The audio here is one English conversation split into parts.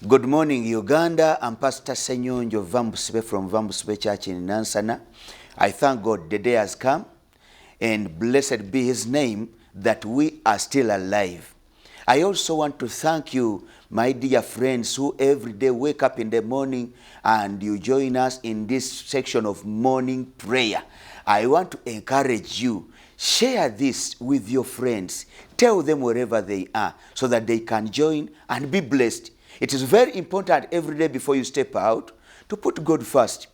Good morning, Uganda. I'm Pastor SSENYONJO VAMUBUSIBE from VAMUBUSIBE Church in NANSANA. I thank God the day has come, and blessed be His name that we are still alive. I also want to thank you, my dear friends, who every day wake up in the morning and you join us in this section of morning prayer. I want to encourage you. Share this with your friends. Tell them wherever they are so that they can join and be blessed. It is very important every day before you step out to put God first.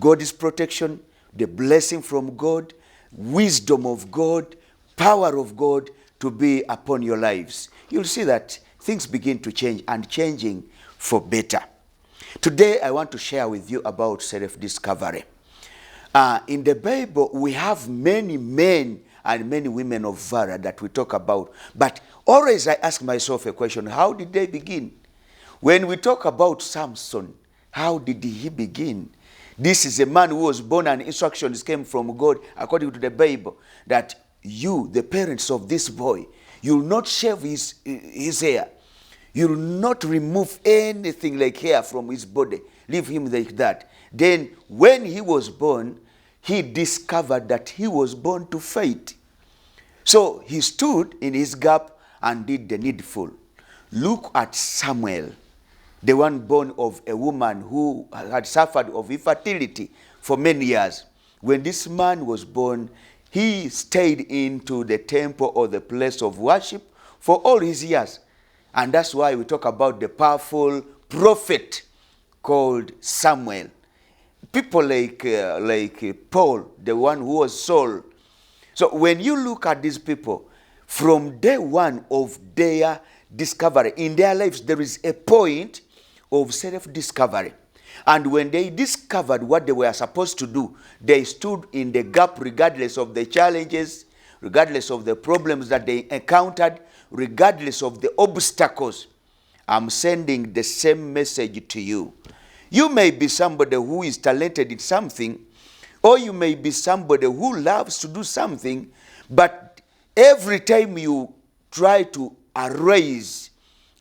God's protection, the blessing from God, wisdom of God, power of God to be upon your lives. You'll see that things begin to change and changing for better. Today I want to share with you about self-discovery. In the Bible, we have many men and many women of valor that we talk about. But always I ask myself a question: how did they begin? When we talk about Samson, how did he begin? This is a man who was born and instructions came from God according to the Bible that you, the parents of this boy, you will not shave his hair. You will not remove anything like hair from his body. Leave him like that. Then when he was born, he discovered that he was born to fight. So he stood in his gap and did the needful. Look at Samuel, the one born of a woman who had suffered of infertility for many years. When this man was born, he stayed into the temple or the place of worship for all his years. And that's why we talk about the powerful prophet called Samuel. People like Paul, the one who was Saul. So when you look at these people, from day one of their discovery, in their lives there is a point of self-discovery. And when they discovered what they were supposed to do, they stood in the gap regardless of the challenges, regardless of the problems that they encountered, regardless of the obstacles. I'm sending the same message to you. You may be somebody who is talented in something, or you may be somebody who loves to do something, but every time you try to arise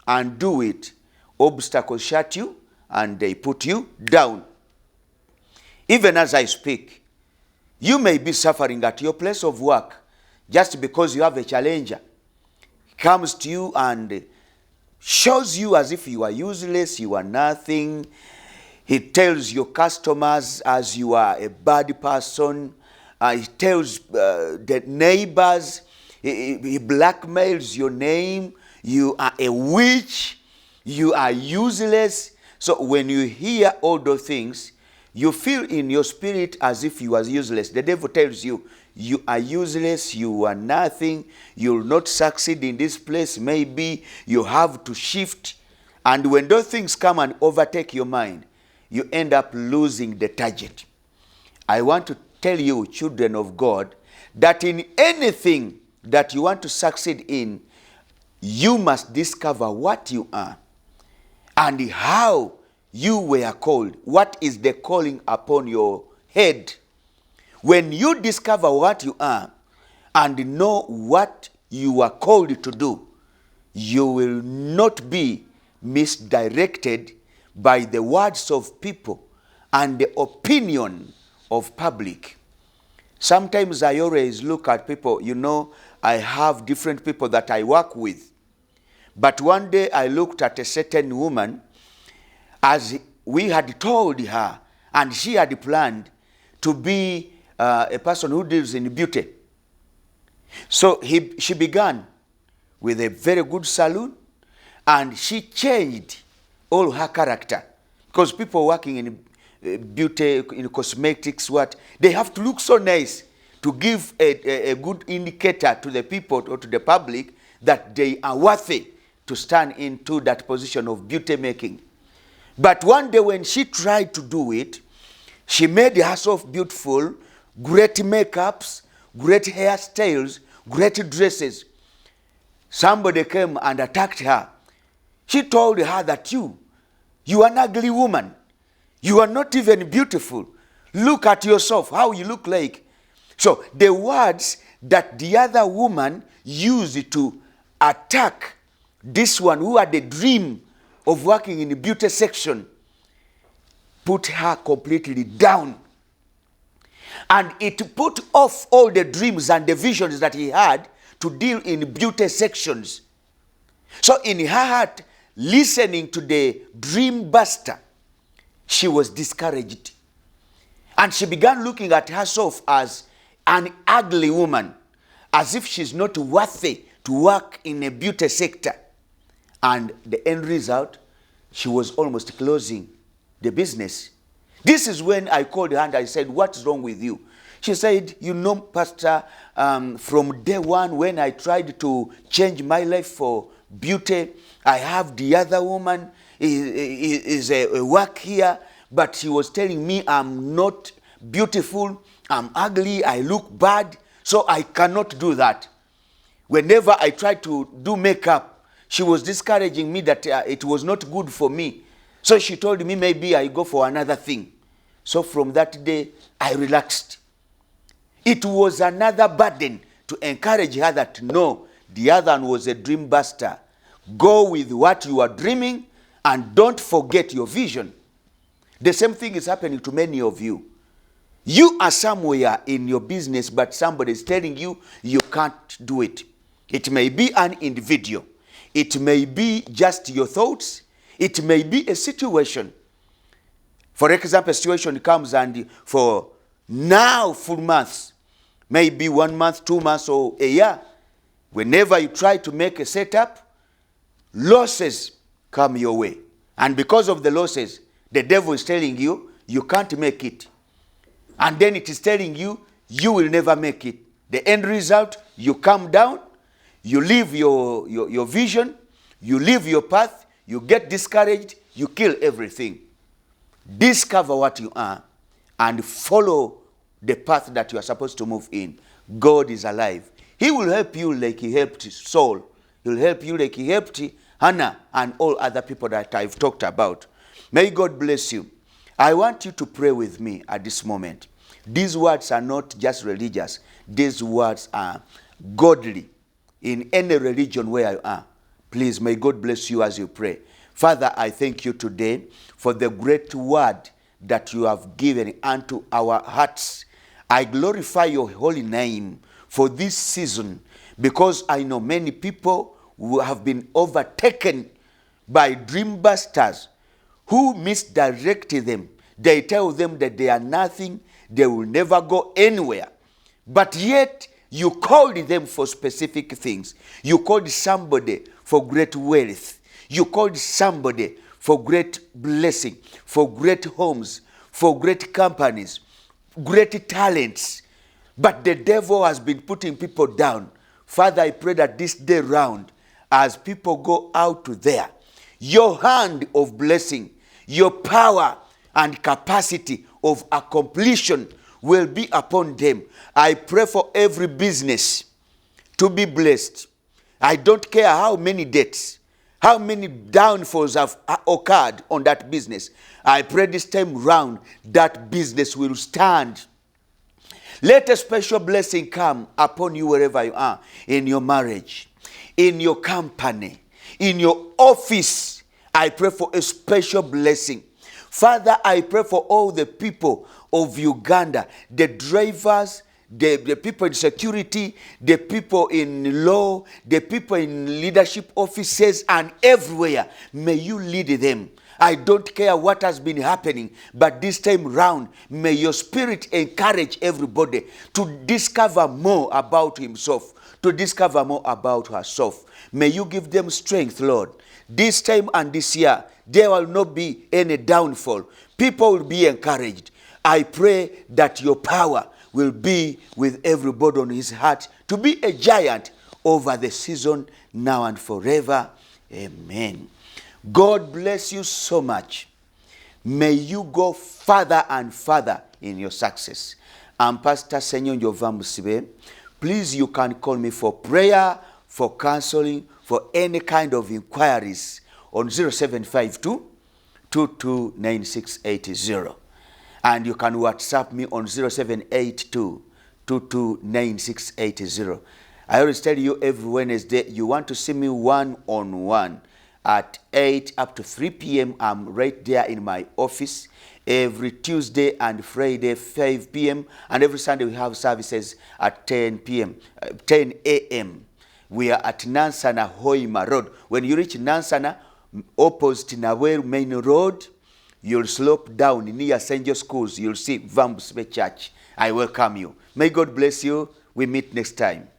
and do it, obstacles shut you and they put you down. Even as I speak, you may be suffering at your place of work just because you have a challenger. He comes to you and shows you as if you are useless, you are nothing. He tells your customers as you are a bad person. He tells the neighbors, he blackmails your name. You are a witch. You are useless. So when you hear all those things, you feel in your spirit as if you are useless. The devil tells you, you are useless, you are nothing, you will not succeed in this place. Maybe you have to shift. And when those things come and overtake your mind, you end up losing the target. I want to tell you, children of God, that in anything that you want to succeed in, you must discover what you are and how you were called. What is the calling upon your head? When you discover what you are and know what you are called to do, you will not be misdirected by the words of people and the opinion of public. Sometimes I always look at people, I have different people that I work with. But one day I looked at a certain woman, as we had told her, and she had planned to be a person who deals in beauty. So she began with a very good salon, and she changed all her character. Because people working in beauty, in cosmetics, they have to look so nice to give a good indicator to the people or to the public that they are worthy to stand into that position of beauty making. But one day when she tried to do it, she made herself beautiful, great makeups, great hairstyles, great dresses. Somebody came and attacked her. She told her that you are an ugly woman. You are not even beautiful. Look at yourself, how you look like. So the words that the other woman used to attack this one who had a dream of working in the beauty section put her completely down. And it put off all the dreams and the visions that he had to deal in beauty sections. So in her heart, listening to the dream buster, she was discouraged. And she began looking at herself as an ugly woman, as if she's not worthy to work in a beauty sector. And the end result, she was almost closing the business. This is when I called her and I said, what's wrong with you? She said, you know, Pastor, from day one when I tried to change my life for beauty, I have the other woman is a work here, but she was telling me I'm not beautiful, I'm ugly, I look bad, so I cannot do that. Whenever I tried to do makeup, she was discouraging me that it was not good for me. So she told me maybe I go for another thing. So from that day, I relaxed. It was another burden to encourage her that no, the other one was a dream buster. Go with what you are dreaming and don't forget your vision. The same thing is happening to many of you. You are somewhere in your business, but somebody is telling you you can't do it. It may be an individual. It may be just your thoughts. It may be a situation. For example, a situation comes and for now full months, maybe 1 month, 2 months, or a year, whenever you try to make a setup, losses come your way. And because of the losses, the devil is telling you, you can't make it. And then it is telling you, you will never make it. The end result, you come down, you leave your vision, you leave your path, you get discouraged, you kill everything. Discover what you are and follow the path that you are supposed to move in. God is alive. He will help you like he helped Saul. He will help you like he helped Hannah and all other people that I've talked about. May God bless you. I want you to pray with me at this moment. These words are not just religious. These words are godly. In any religion where you are, please, may God bless you as you pray. Father, I thank you today for the great word that you have given unto our hearts. I glorify your holy name for this season, because I know many people who have been overtaken by dream busters who misdirect them. They tell them that they are nothing, they will never go anywhere. But yet, you called them for specific things. You called somebody for great wealth. You called somebody for great blessing, for great homes, for great companies, great talents. But the devil has been putting people down. Father, I pray that this day round, as people go out there, your hand of blessing, your power and capacity of accomplishment will be upon them. I pray for every business to be blessed. I don't care how many debts, how many downfalls have occurred on that business. I pray this time round that business will stand. Let a special blessing come upon you wherever you are, in your marriage, in your company, in your office. I pray for a special blessing. Father, I pray for all the people of Uganda, the drivers, the people in security, the people in law, the people in leadership offices, and everywhere. May you lead them. I don't care what has been happening, but this time round, may your spirit encourage everybody to discover more about himself, to discover more about herself. May you give them strength, Lord. This time and this year, there will not be any downfall. People will be encouraged. I pray that your power will be with everybody on his heart to be a giant over the season, now and forever. Amen. God bless you so much. May you go further and further in your success. I'm Pastor SSENYONJO VAMUBUSIBE. Please, you can call me for prayer, for counseling, for any kind of inquiries on 0752 229680. And you can WhatsApp me on 0782 229680. I always tell you every Wednesday, you want to see me one-on-one. at 8 up to 3 p.m. I'm right there in my office. Every Tuesday and Friday, 5 p.m. And every Sunday we have services at 10 p.m., 10 a.m. We are at Nansana Hoima Road. When you reach Nansana, opposite Naweru Main Road, you'll slope down near SSENYONJO schools. You'll see VAMUBUSIBE Church. I welcome you. May God bless you. We meet next time.